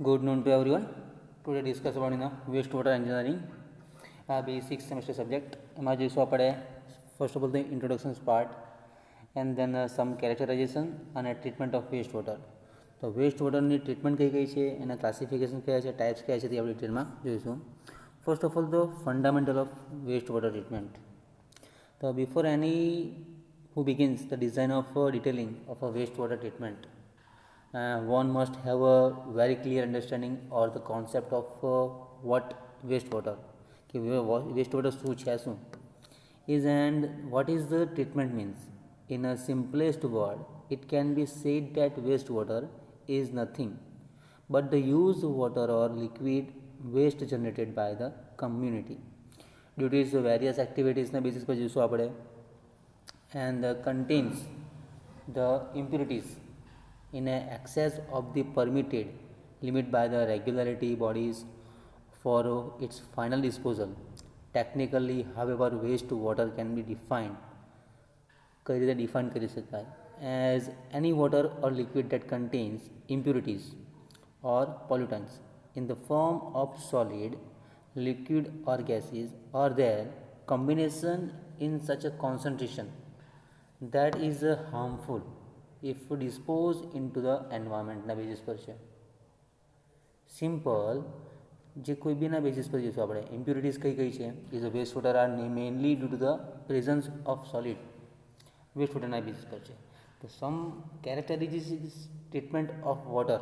Good noon to everyone. Today discuss about wastewater engineering, basic semester subject. એમાં જોઈશું આપણે first of all the introductions part and then some characterization અને treatment of wastewater. તો wastewaterની treatment કઈ કઈ છે, એના ક્લાસિફિકેશન કયા છે, ટાઈપ્સ કયા છે તે આપણે ડિટેલમાં જોઈશું. First of all the fundamental of wastewater treatment. તો before any who begins the design of detailing of a wastewater treatment, one must have a very clear understanding or the concept of what wastewater કે wastewater શું છે શું is and what is the treatment means. In a simplest word, it can be said that wastewater is nothing but the used water or liquid waste generated by the community due to its various activities ના basis પર જોઈશું આપણે, and contains the impurities in excess of the permitted limit by the regulatory bodies for its final disposal. Technically, however, wastewater can be defined કઈ રીતે define કરી શકાય as any water or liquid that contains impurities or pollutants in the form of solid, liquid or gases or their combination in such a concentration that is harmful if disposed into the environmentના basis પર છે. Simple જે કોઈ બીના basis પર જોઈશું આપણે, impurities કઈ કઈ છે, is a waste water are mainly due to the presence of solid waste વોટરના બેઝિસ પર છે. તો some characteristics treatment of water,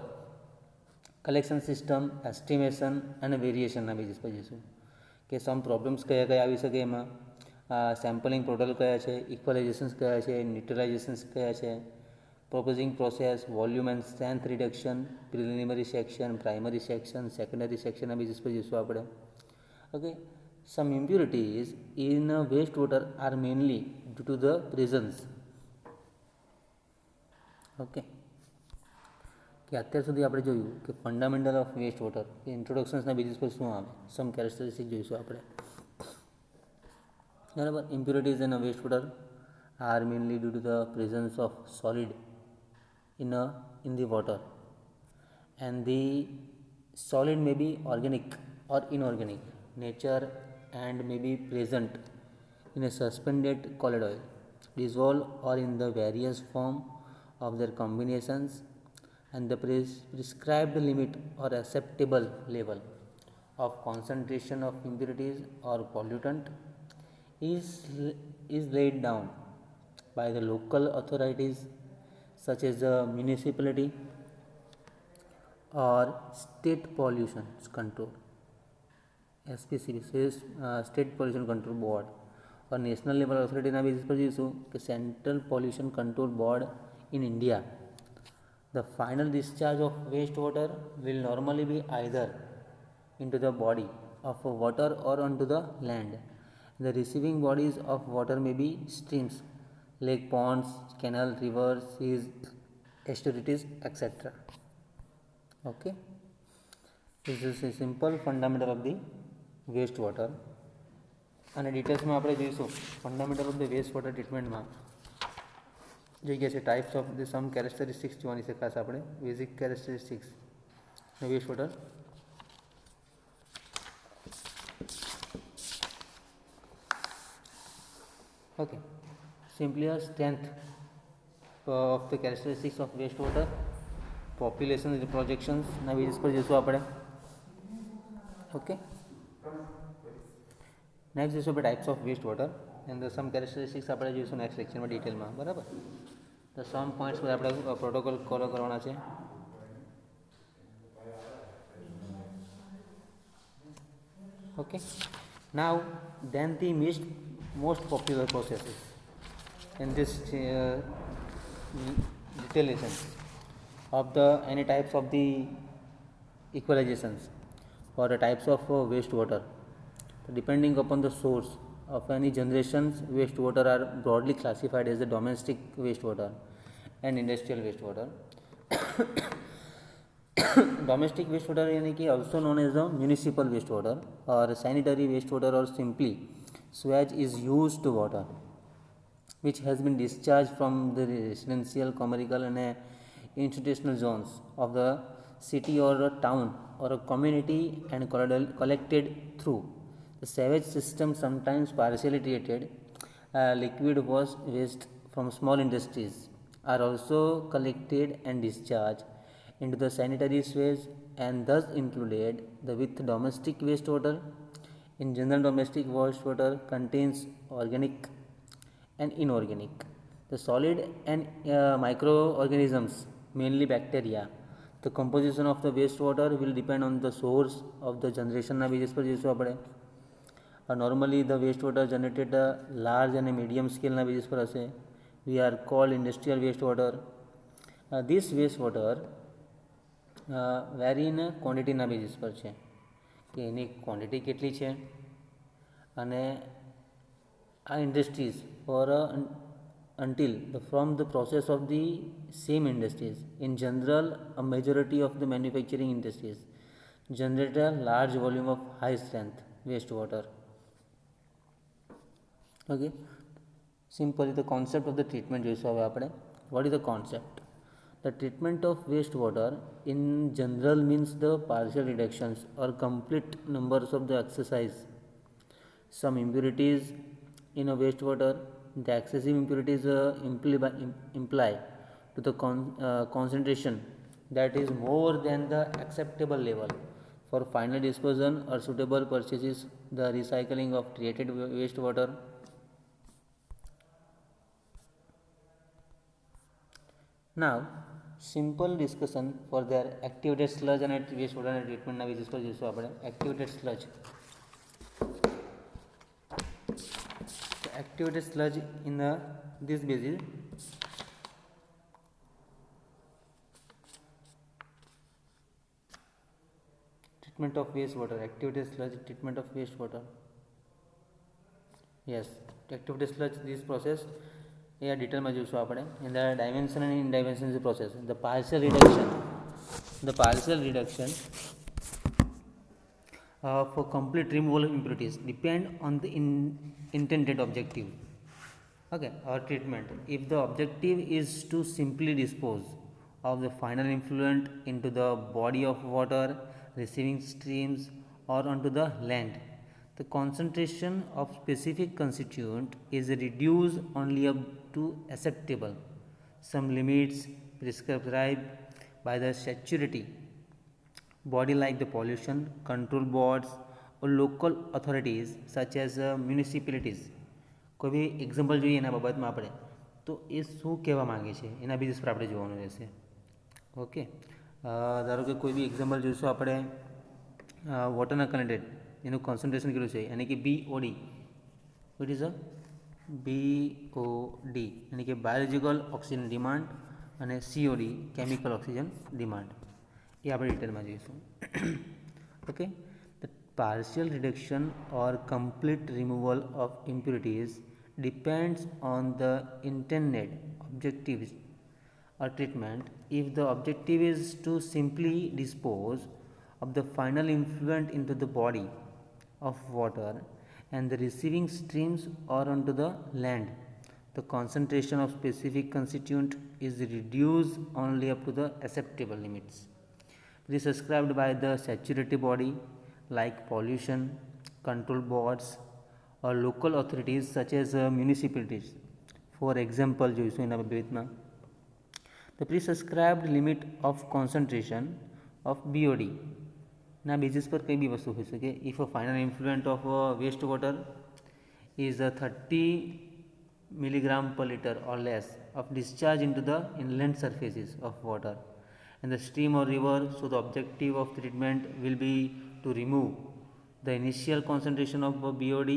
collection system, estimation અને વેરિએશનના બેઝિસ પર જઈશું કે સમ પ્રોબ્લેમ્સ કયા કયા આવી શકે એમાં, સેમ્પલિંગ પ્રોટોકોલ કયા છે, ઇક્વલાઇઝેશન્સ કયા છે, ન્યુટ્રલાઇઝેશન્સ કયા છે, proposing process, volume and strength reduction, preliminary section, primary section, secondary section ના બેઝિસ પર જઈશું આપણે. Okay, some impurities in wastewater are mainly due to the presence. Okay, કે અત્યાર સુધી આપણે જોયું કે ફંડામેન્ટલ ઓફ વેસ્ટ વોટર કે ઇન્ટ્રોડક્શન્સના બેઝિસ પર શું આવે, સમ કેરેક્ટરિસ્ટિક જોઈશું આપણે. બરાબર, impurities in waste water are mainly due to the presence of solid in the water, and the solid may be organic or inorganic nature and may be present in a suspended colloid oil, dissolved or in the various form of their combinations, and the prescribed limit or acceptable level of concentration of impurities or pollutant is laid down by the local authorities such as the municipality or state pollution control SPCB, state pollution control board, or national level authority ના basis પર જઈશું કે central pollution control board in India. The final discharge of wastewater will normally be either into the body of water or onto the land. The receiving bodies of water may be streams, lake, ponds, canal, rivers, seas, estuaries, etc. Okay, this is a simple fundamental of the waste water. અને ડિટેલ્સમાં આપણે જોઈશું fundamental of the waste water ટ્રીટમેન્ટમાં જોઈ ગયા છે types of the some characteristics જોવાની છે, ખાસ આપણે basic characteristics waste water. Okay, simply a strength of the characteristics of wastewater, population projections ના બેઝિસ પર જઈશું આપણે. ઓકે, નેક્સ્ટ જોઈશું આપણે types of waste water and some characteristics આપણે જોઈશું નેક્સ્ટ લેક્ચરમાં ડિટેલમાં. બરાબર, તો સમ પોઈન્ટ્સ પર આપણે પ્રોટોકોલ ફોલો કરવાના છે. Okay, now then the most popular processes in this detailation of the any types of the equalizations or the types of wastewater. Depending upon the source of any generations, wastewater are broadly classified as the domestic wastewater and industrial wastewater. Domestic wastewater यानी कि also known as the municipal wastewater or sanitary wastewater or simply sewage is used water which has been discharged from the residential, commercial and institutional zones of the city or a town or a community and collected through the sewage system, sometimes partially treated liquid waste from small industries are also collected and discharged into the sanitary sewage and thus included the with domestic wastewater. In general, domestic wastewater contains organic and inorganic. The solid and microorganisms, mainly bacteria. The composition of the wastewater will depend on the source of the generation ના basis પર જોઈશું આપણે. Normally the wastewater generated large and medium scale ના basis પર હશે. We are called industrial wastewater. This wastewater very in ક્વોન્ટિટીના basis પર છે કે એની ક્વોન્ટિટી કેટલી છે અને આ industries for until from the process of the same industries. In general, a majority of the manufacturing industries generate a large volume of high strength wastewater. Okay, simply the concept of the treatment જોઈશું હવે આપણે. What is the concept? The treatment of wastewater in general means the partial reductions or complete numbers of the exercise some impurities in a wastewater. The excessive impurities imply to the concentration that is more than the acceptable level for final disposal or suitable purchases. The recycling of treated wastewater. Now, simple discussion for their activated sludge and wastewater treatment ના basis પર જોઈશું આપણે. Activated sludge. Activated sludge in this basis treatment of wastewater. Activated sludge treatment of wastewater. Yes, activated sludge this process એ ડિટેલમાં જોઈશું આપણે. In the dimension and in dimension process, the partial reduction for complete removal of impurities depend on the intended objective, okay, or treatment. If the objective is to simply dispose of the final effluent into the body of water, receiving streams, or onto the land, the concentration of specific constituent is reduced only up to acceptable. Some limits prescribed by the statutory body like the pollution control boards or local authorities such as municipalities. કોઈ બી example જોઈએ એના બાબતમાં આપણે તો એ શું કહેવા માગે છે એના બેઝિસ પર આપણે જોવાનું રહેશે. ઓકે, ધારો કે કોઈ બી એક્ઝામ્પલ જોઈશું આપણે વોટરના કનેક્ટેડ એનું કોન્સન્ટ્રેશન કેટલું છે यानी कि BOD. What is a BOD यानी कि બાયોલોજિકલ ઓક્સિજન ડિમાન્ડ અને COD કેમિકલ ઓક્સિજન ડિમાન્ડ એ આપણે ડિટેલમાં જોઈશું. Okay, the partial reduction or complete removal of impurities depends on the intended objectives or treatment. If the objective is to simply dispose of the final effluent into the body of water and the receiving streams or onto the land, the concentration of specific constituent is reduced only up to the acceptable limits prescribed by the statutory body like pollution control boards or local authorities such as municipalities. For example, જોઈશું એના બાબતમાં the prescribed limit of concentration of BOD ના basis પર કઈ બી વસ્તુ હોઈ શકે. If a final effluent of waste water is 30 milligram per liter or less of discharge into the inland surfaces of water and the stream or river, so the objective of treatment will be to remove the initial concentration of BOD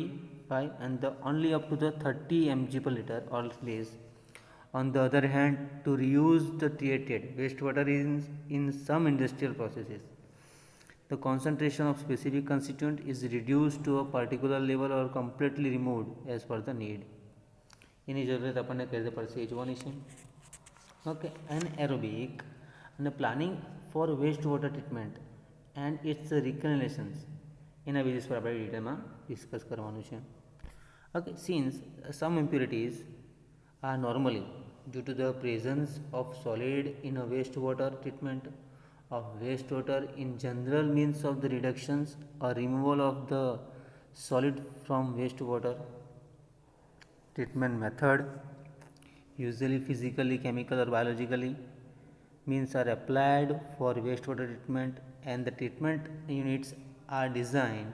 5 and the only up to the 30 mg per liter or less. On the other hand, to reuse the treated wastewater in some industrial processes, the concentration of specific constituent is reduced to a particular level or completely removed as per the need. એની જરૂરત આપણને કઈ રીતે પડશે એ જોવાની છે. Okay, anaerobic અને planning for waste water treatment and its recognitions એના બેઝિસ પર આપણે ડિટેલમાં ડિસ્કસ કરવાનું છે. Okay, since some impurities are normally due to the presence of solid in a wastewater treatment of wastewater in general means of the reductions or removal of the solid from wastewater. Treatment method, usually physically, chemical or biologically, means are applied for wastewater treatment, and the treatment units are designed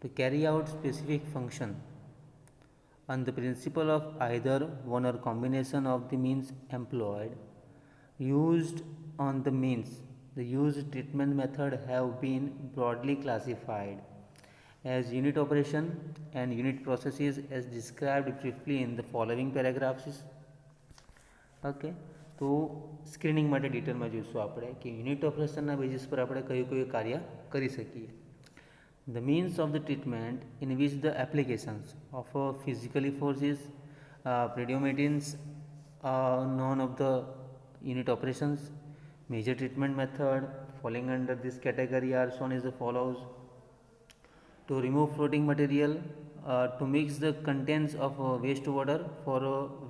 to carry out specific function on the principle of either one or combination of the means employed. Used on the means, the used treatment method have been broadly classified as unit operation and unit processes as described briefly in the following paragraphs. Okay, તો screening માટે ડિટેલમાં જોઈશું આપણે કે unit ઓપરેશનના basis પર આપણે કયું કયું કાર્ય કરી શકીએ. The means of the treatment in which the applications of physically forces predominates none of the unit operations. Major treatment method falling under this category are shown as follows: to remove floating material, to mix the contents of wastewater for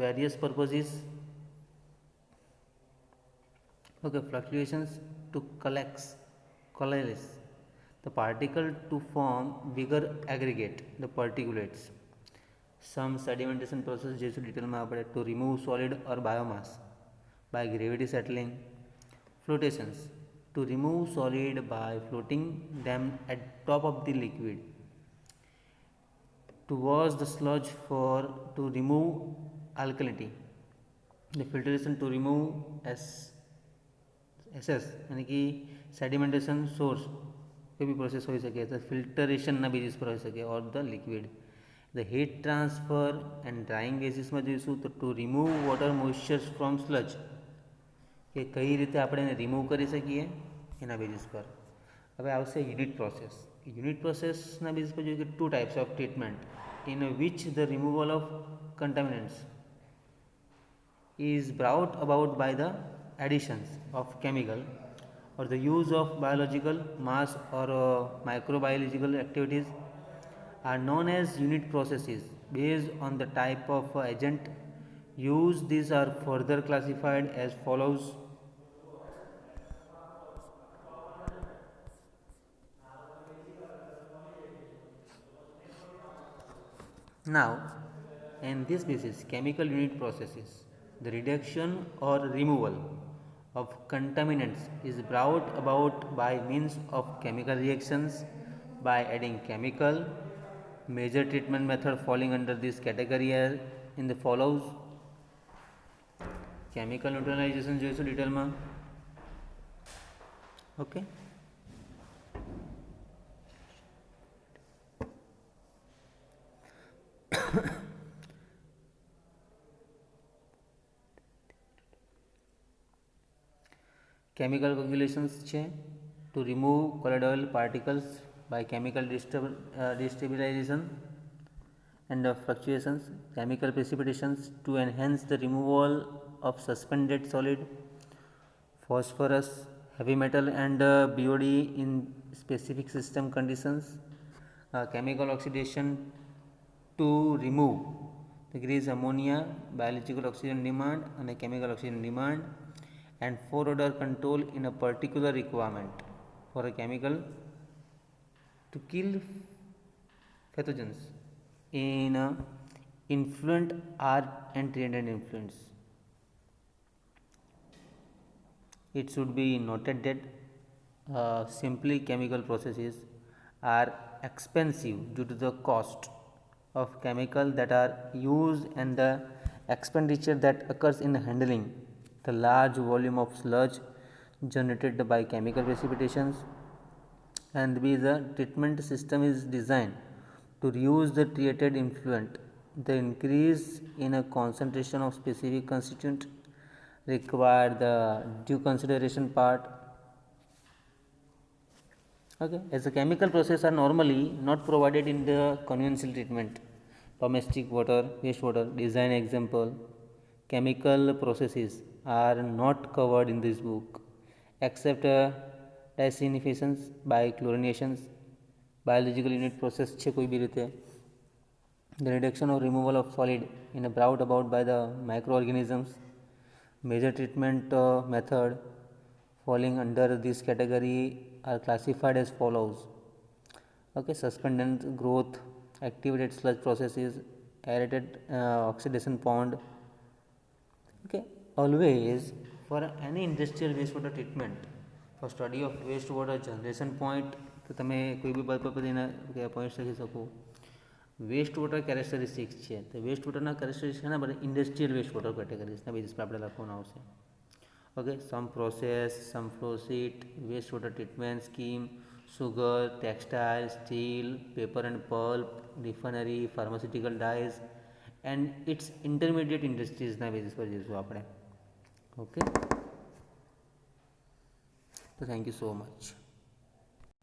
various purposes. Okay, fluctuations to coalesce the particle to form bigger aggregate, the particulates. Some sedimentation process જે ડિટેલમાં આપણે to remove solid or biomass by gravity settling. Flotations to remove solid by floating them at top of the liquid. To wash the sludge to remove alkalinity. The filtration to remove SS यानी कि sedimentation source कोई भी process हो सके तो filtration ना basis पर हो सके और the liquid. The heat transfer and drying basis में જોઈશું તો to remove water moistures from sludge કે કઈ રીતે આપણે એને રિમૂવ કરી શકીએ એના બેસિસ પર. હવે આવશે યુનિટ પ્રોસેસ. યુનિટ પ્રોસેસના બેસિસ પર જોઈએ કે two types of treatment in which the removal of contaminants is brought about by the additions of chemical or the use of biological mass or microbiological activities are known as unit processes. Based on the type of agent used, these are further classified as follows. Now, in this basis, chemical unit processes, the reduction or removal of contaminants is brought about by means of chemical reactions by adding chemical. Major treatment method falling under this category are in the follows. Chemical neutralization જોઈશું ડિટેલમાં. Okay, chemical coagulations છે to remove colloidal particles by chemical destabilization and fluctuations. Chemical precipitations to enhance the removal of suspended solid, phosphorus, heavy metal and BOD in specific system conditions. Chemical oxidation to remove decrease ammonia, biological oxygen demand and chemical oxygen demand, and for odor control in a particular requirement for a chemical to kill pathogens in influent or antecedent influence. It should be noted that simply chemical processes are expensive due to the cost of chemical that are used and the expenditure that occurs in handling the large volume of sludge generated by chemical precipitations. And B, the treatment system is designed to reduce the treated influent. The increase in a concentration of specific constituent require the due consideration part. Okay, as the chemical processes are normally not provided in the conventional treatment, domestic water, wastewater design example, chemical processes are not covered in this book except designations by chlorinations. Biological unit process છે કોઈ બી રીતે. The reduction or removal of solid in brought about by the microorganisms. Major treatment method falling under this category are classified as follows. Okay, suspended growth, activated sludge processes, aerated oxidation pond. Okay, always for any industrial wastewater treatment, for study of wastewater generation point, તો તમે કોઈ બી પદ્ધતિના point લખી શકો. Waste water characteristics છે, તો waste વોટરના characteristics એના બધા ઇન્ડસ્ટ્રીયલ વેસ્ટ વોટર કેટેગરીઝના બેઝિસ પર આપણે લખવાનું આવશે. Okay, some process, some flow sheet, waste water treatment scheme, sugar, textile, steel, paper and pulp, refinery, pharmaceutical dyes and its intermediate ઇન્ડસ્ટ્રીઝના બેઝિસ પર જઈશું આપણે. ઓકે, તો થેન્ક યુ સો મચ.